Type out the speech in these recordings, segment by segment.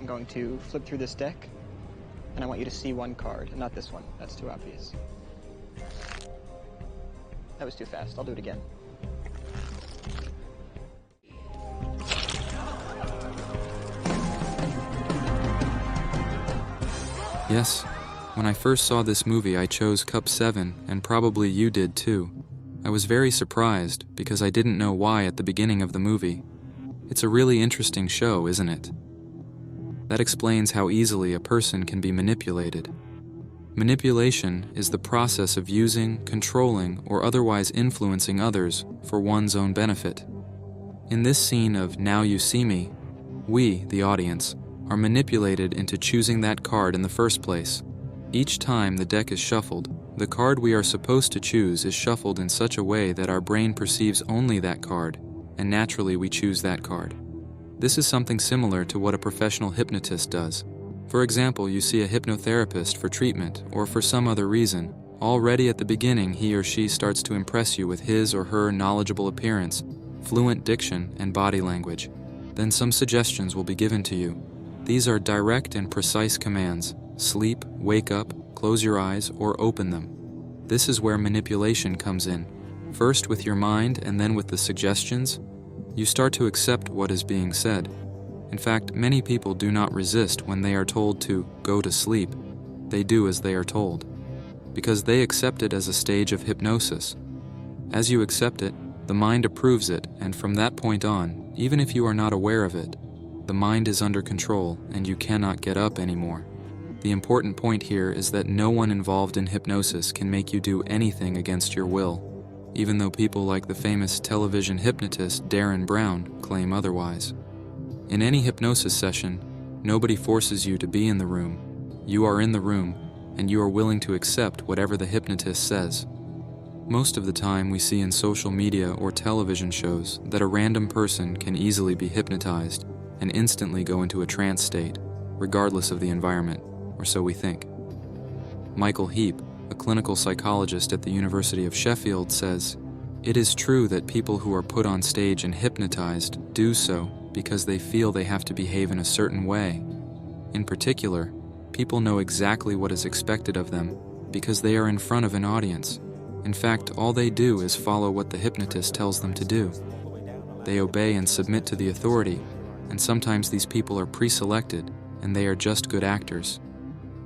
I'm going to flip through this deck, and I want you to see one card, and not this one. That's too obvious. That was too fast. I'll do it again. Yes, when I first saw this movie, I chose Cup 7, and probably you did too. I was very surprised because I didn't know why at the beginning of the movie. It's a really interesting show, isn't it? That explains how easily a person can be manipulated. Manipulation is the process of using, controlling, or otherwise influencing others for one's own benefit. In this scene of Now You See Me, we, the audience, are manipulated into choosing that card in the first place. Each time the deck is shuffled, the card we are supposed to choose is shuffled in such a way that our brain perceives only that card, and naturally we choose that card. This is something similar to what a professional hypnotist does. For example, you see a hypnotherapist for treatment or for some other reason. Already at the beginning, he or she starts to impress you with his or her knowledgeable appearance, fluent diction, and body language. Then some suggestions will be given to you. These are direct and precise commands: sleep, wake up, close your eyes, or open them. This is where manipulation comes in. First with your mind and then with the suggestions, you start to accept what is being said. In fact, many people do not resist when they are told to go to sleep. They do as they are told, because they accept it as a stage of hypnosis. As you accept it, the mind approves it, and from that point on, even if you are not aware of it, the mind is under control and you cannot get up anymore. The important point here is that no one involved in hypnosis can make you do anything against your will, even though people like the famous television hypnotist Darren Brown claim otherwise. In any hypnosis session, nobody forces you to be in the room. You are in the room, and you are willing to accept whatever the hypnotist says. Most of the time we see in social media or television shows that a random person can easily be hypnotized and instantly go into a trance state, regardless of the environment, or so we think. Michael Heap, a clinical psychologist at the University of Sheffield, says, "It is true that people who are put on stage and hypnotized do so because they feel they have to behave in a certain way. In particular, people know exactly what is expected of them because they are in front of an audience. In fact, all they do is follow what the hypnotist tells them to do. They obey and submit to the authority, and sometimes these people are pre-selected and they are just good actors."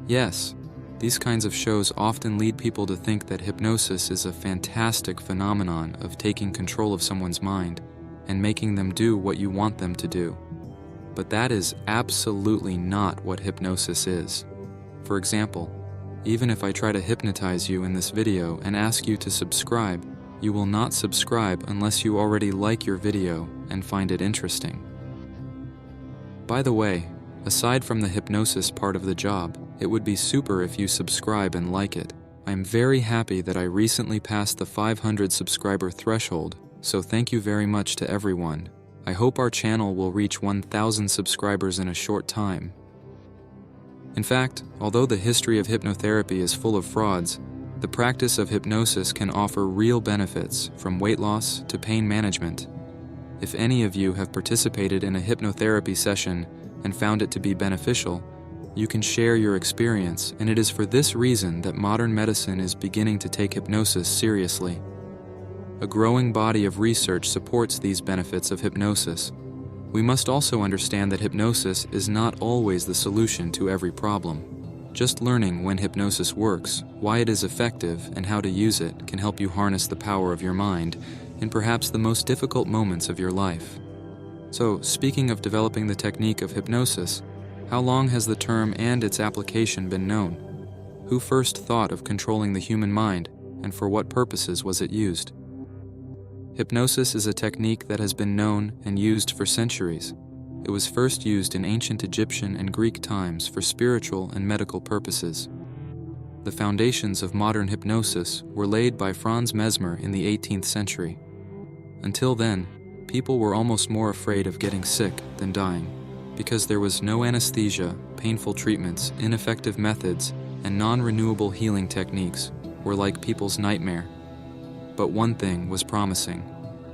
Yes, these kinds of shows often lead people to think that hypnosis is a fantastic phenomenon of taking control of someone's mind and making them do what you want them to do. But that is absolutely not what hypnosis is. For example, even if I try to hypnotize you in this video and ask you to subscribe, you will not subscribe unless you already like your video and find it interesting. By the way, aside from the hypnosis part of the job, it would be super if you subscribe and like it. I'm very happy that I recently passed the 500 subscriber threshold, so thank you very much to everyone. I hope our channel will reach 1,000 subscribers in a short time. In fact, although the history of hypnotherapy is full of frauds, the practice of hypnosis can offer real benefits, from weight loss to pain management. If any of you have participated in a hypnotherapy session and found it to be beneficial, you can share your experience, and it is for this reason that modern medicine is beginning to take hypnosis seriously. A growing body of research supports these benefits of hypnosis. We must also understand that hypnosis is not always the solution to every problem. Just learning when hypnosis works, why it is effective, and how to use it can help you harness the power of your mind in perhaps the most difficult moments of your life. So, speaking of developing the technique of hypnosis, how long has the term and its application been known? Who first thought of controlling the human mind, and for what purposes was it used? Hypnosis is a technique that has been known and used for centuries. It was first used in ancient Egyptian and Greek times for spiritual and medical purposes. The foundations of modern hypnosis were laid by Franz Mesmer in the 18th century. Until then, people were almost more afraid of getting sick than dying, because there was no anesthesia, painful treatments, ineffective methods, and non-renewable healing techniques were like people's nightmare. But one thing was promising.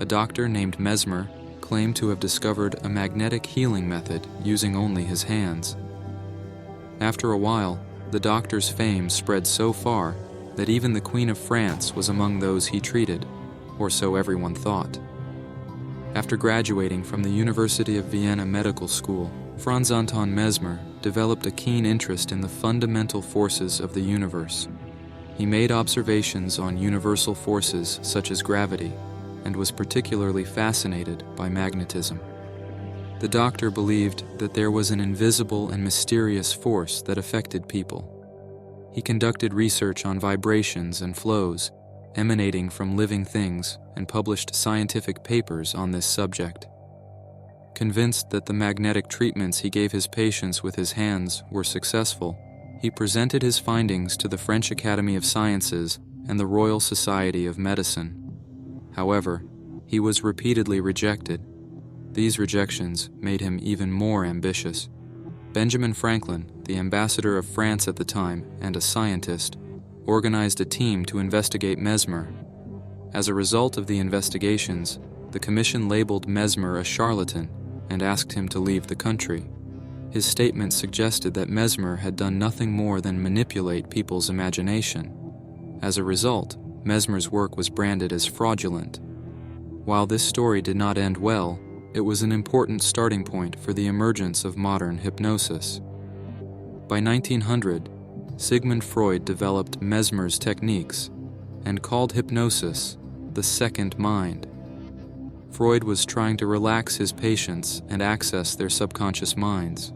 A doctor named Mesmer claimed to have discovered a magnetic healing method using only his hands. After a while, the doctor's fame spread so far that even the Queen of France was among those he treated, or so everyone thought. After graduating from the University of Vienna Medical School, Franz Mesmer developed a keen interest in the fundamental forces of the universe. He made observations on universal forces such as gravity, and was particularly fascinated by magnetism. The doctor believed that there was an invisible and mysterious force that affected people. He conducted research on vibrations and flows emanating from living things and published scientific papers on this subject. Convinced that the magnetic treatments he gave his patients with his hands were successful, he presented his findings to the French Academy of Sciences and the Royal Society of Medicine. However, he was repeatedly rejected. These rejections made him even more ambitious. Benjamin Franklin, the ambassador of France at the time and a scientist, organized a team to investigate Mesmer. As a result of the investigations, the commission labeled Mesmer a charlatan and asked him to leave the country. His statement suggested that Mesmer had done nothing more than manipulate people's imagination. As a result, Mesmer's work was branded as fraudulent. While this story did not end well, it was an important starting point for the emergence of modern hypnosis. By 1900, Sigmund Freud developed Mesmer's techniques and called hypnosis the second mind. Freud was trying to relax his patients and access their subconscious minds.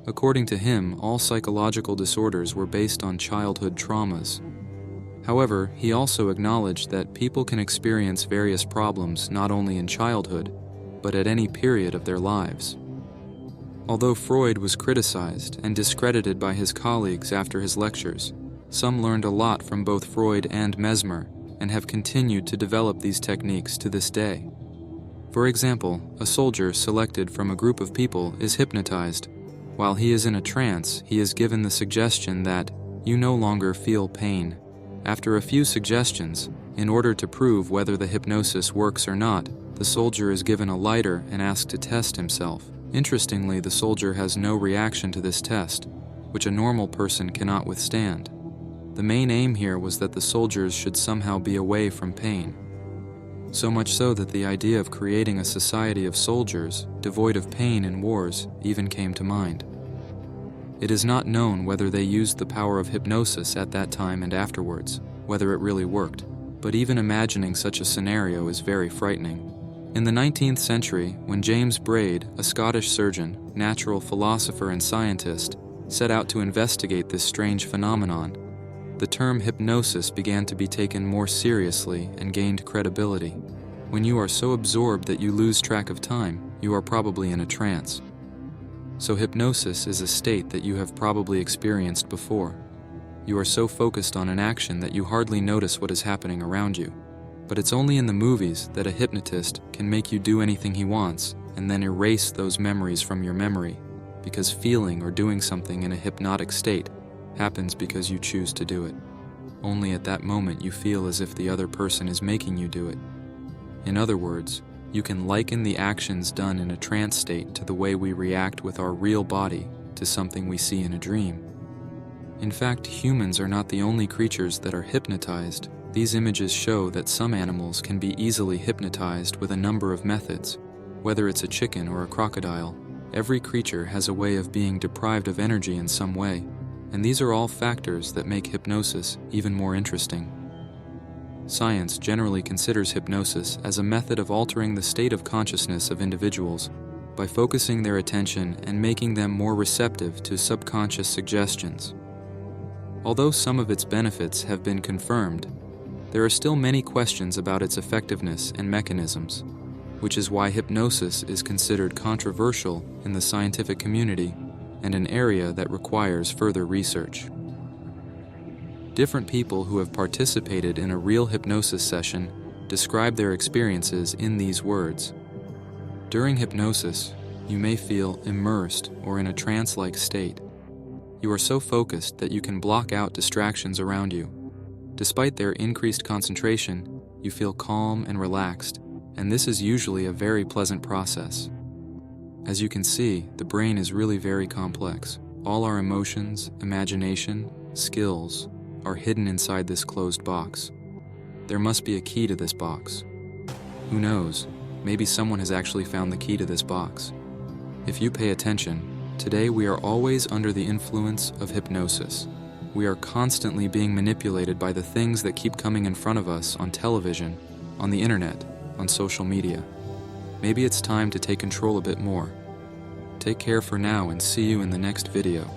According to him, all psychological disorders were based on childhood traumas. However, he also acknowledged that people can experience various problems not only in childhood, but at any period of their lives. Although Freud was criticized and discredited by his colleagues after his lectures, some learned a lot from both Freud and Mesmer and have continued to develop these techniques to this day. For example, a soldier selected from a group of people is hypnotized. While he is in a trance, he is given the suggestion that you no longer feel pain. After a few suggestions, in order to prove whether the hypnosis works or not, the soldier is given a lighter and asked to test himself. Interestingly, the soldier has no reaction to this test, which a normal person cannot withstand. The main aim here was that the soldiers should somehow be away from pain. So much so that the idea of creating a society of soldiers, devoid of pain in wars, even came to mind. It is not known whether they used the power of hypnosis at that time and afterwards, whether it really worked, but even imagining such a scenario is very frightening. In the 19th century, when James Braid, a Scottish surgeon, natural philosopher and scientist, set out to investigate this strange phenomenon, the term hypnosis began to be taken more seriously and gained credibility. When you are so absorbed that you lose track of time, you are probably in a trance. So hypnosis is a state that you have probably experienced before. You are so focused on an action that you hardly notice what is happening around you. But it's only in the movies that a hypnotist can make you do anything he wants and then erase those memories from your memory, because feeling or doing something in a hypnotic state happens because you choose to do it. Only at that moment you feel as if the other person is making you do it. In other words, you can liken the actions done in a trance state to the way we react with our real body to something we see in a dream. In fact, humans are not the only creatures that are hypnotized. These images show that some animals can be easily hypnotized with a number of methods. Whether it's a chicken or a crocodile, every creature has a way of being deprived of energy in some way, and these are all factors that make hypnosis even more interesting. Science generally considers hypnosis as a method of altering the state of consciousness of individuals by focusing their attention and making them more receptive to subconscious suggestions. Although some of its benefits have been confirmed, there are still many questions about its effectiveness and mechanisms, which is why hypnosis is considered controversial in the scientific community and an area that requires further research. Different people who have participated in a real hypnosis session describe their experiences in these words. During hypnosis, you may feel immersed or in a trance-like state. You are so focused that you can block out distractions around you. Despite their increased concentration, you feel calm and relaxed, and this is usually a very pleasant process. As you can see, the brain is really very complex. All our emotions, imagination, skills are hidden inside this closed box. There must be a key to this box. Who knows, maybe someone has actually found the key to this box. If you pay attention, today we are always under the influence of hypnosis. We are constantly being manipulated by the things that keep coming in front of us on television, on the internet, on social media. Maybe it's time to take control a bit more. Take care for now and see you in the next video.